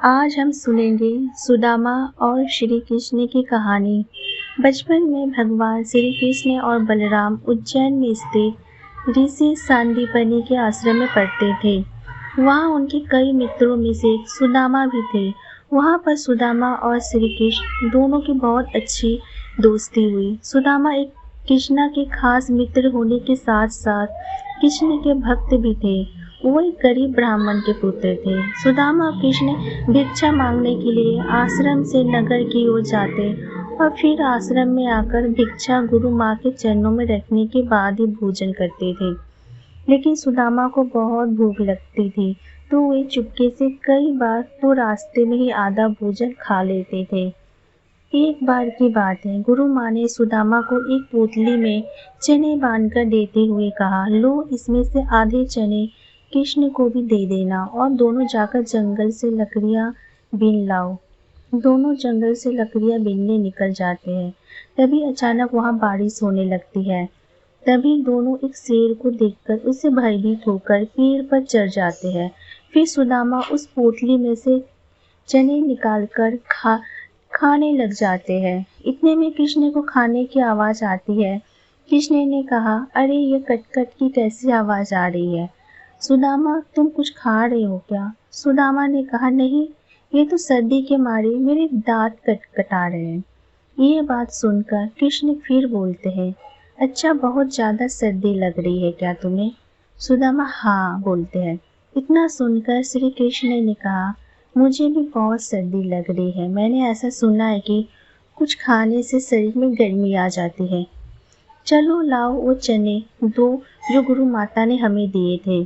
आज हम सुनेंगे सुदामा और श्री कृष्ण की कहानी। बचपन में भगवान श्री कृष्ण और बलराम उज्जैन में स्थित ऋषि सांदीपनि के आश्रम में पढ़ते थे। वहाँ उनके कई मित्रों में से एक सुदामा भी थे। वहाँ पर सुदामा और श्री कृष्ण दोनों की बहुत अच्छी दोस्ती हुई। सुदामा एक कृष्णा के खास मित्र होने के साथ साथ कृष्ण के भक्त भी थे। वो एक गरीब ब्राह्मण के पुत्र थे। सुदामा और कृष्ण भिक्षा मांगने के लिए आश्रम से नगर की ओर जाते और फिर आश्रम में आकर भिक्षा गुरु माँ के चरणों में रखने के बाद ही भोजन करते थे। लेकिन सुदामा को बहुत भूख लगती थी, तो वे चुपके से कई बार तो रास्ते में ही आधा भोजन खा लेते थे। एक बार की बात है, गुरु माँ ने सुदामा को एक पोटली में चने बांधकर देते हुए कहा, लो इसमें से आधे चने कृष्ण को भी दे देना और दोनों जाकर जंगल से लकड़ियाँ बीन लाओ। दोनों जंगल से लकड़ियाँ बीनने निकल जाते हैं। तभी अचानक वहाँ बारिश होने लगती है। तभी दोनों एक शेर को देखकर उससे भयभीत होकर पेड़ पर चढ़ जाते हैं। फिर सुदामा उस पोटली में से चने निकालकर खाने लग जाते हैं। इतने में कृष्ण को खाने की आवाज़ आती है। कृष्ण ने कहा, अरे ये कटकट की कैसी आवाज़ आ रही है? सुदामा, तुम कुछ खा रहे हो क्या? सुदामा ने कहा, नहीं, ये तो सर्दी के मारे मेरे दांत कटकटा रहे हैं। ये बात सुनकर कृष्ण फिर बोलते हैं, अच्छा, बहुत ज़्यादा सर्दी लग रही है क्या तुम्हें? सुदामा हाँ बोलते हैं। इतना सुनकर श्री कृष्ण ने कहा, मुझे भी बहुत सर्दी लग रही है। मैंने ऐसा सुना है कि कुछ खाने से शरीर में गर्मी आ जाती है। चलो लाओ वो चने दो जो गुरु माता ने हमें दिए थे।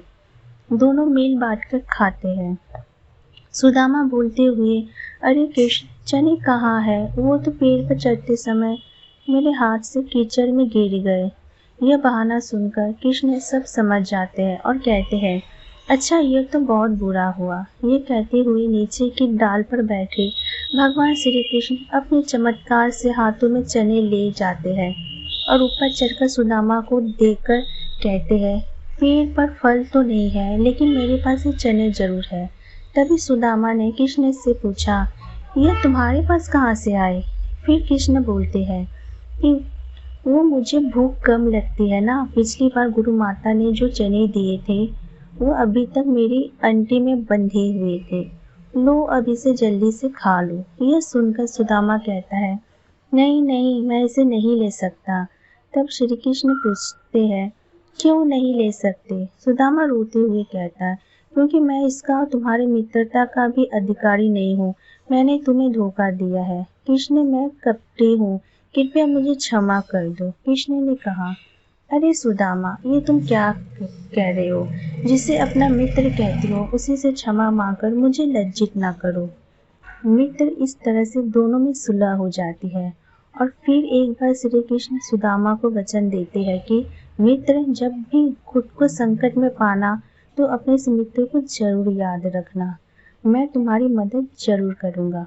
दोनों मिल बांटकर खाते हैं। सुदामा बोलते हुए, अरे कृष्ण, चने कहाँ है? वो तो पेड़ पर चढ़ते समय मेरे हाथ से कीचड़ में गिर गए। यह बहाना सुनकर कृष्ण सब समझ जाते हैं और कहते हैं, अच्छा, यह तो बहुत बुरा हुआ। ये कहते हुए नीचे की डाल पर बैठे भगवान श्री कृष्ण अपने चमत्कार से हाथों में चने ले जाते हैं और ऊपर चढ़कर सुदामा को देखकर कहते हैं, पेड़ पर फल तो नहीं है, लेकिन मेरे पास ये चने जरूर है। तभी सुदामा ने कृष्ण से पूछा, यह तुम्हारे पास कहाँ से आए? फिर कृष्ण बोलते हैं कि वो मुझे भूख कम लगती है ना, पिछली बार गुरु माता ने जो चने दिए थे वो अभी तक मेरी अंटी में बंधे हुए थे। लो अब इसे जल्दी से खा लो। यह सुनकर सुदामा कहता है, नहीं नहीं, मैं इसे नहीं ले सकता। तब श्री कृष्ण पूछते हैं, क्यों नहीं ले सकते? सुदामा रोते हुए कहता है, क्योंकि मैं इसका और तुम्हारी मित्रता का भी अधिकारी नहीं हूँ। मैंने तुम्हें धोखा दिया है। कृष्ण, मैं कपटी हूँ, कृपया मुझे क्षमा कर दो। कृष्ण ने कहा, अरे सुदामा, ये तुम क्या कह रहे हो? जिसे अपना मित्र कहते हो उसी से क्षमा मांगकर मुझे लज्जित ना करो। मित्र इस तरह से दोनों में सुलह हो जाती है। और फिर एक बार श्री कृष्ण सुदामा को वचन देते हैं कि मित्र, जब भी खुद को संकट में पाना तो अपने इस मित्र को जरूर याद रखना। मैं तुम्हारी मदद जरूर करूँगा।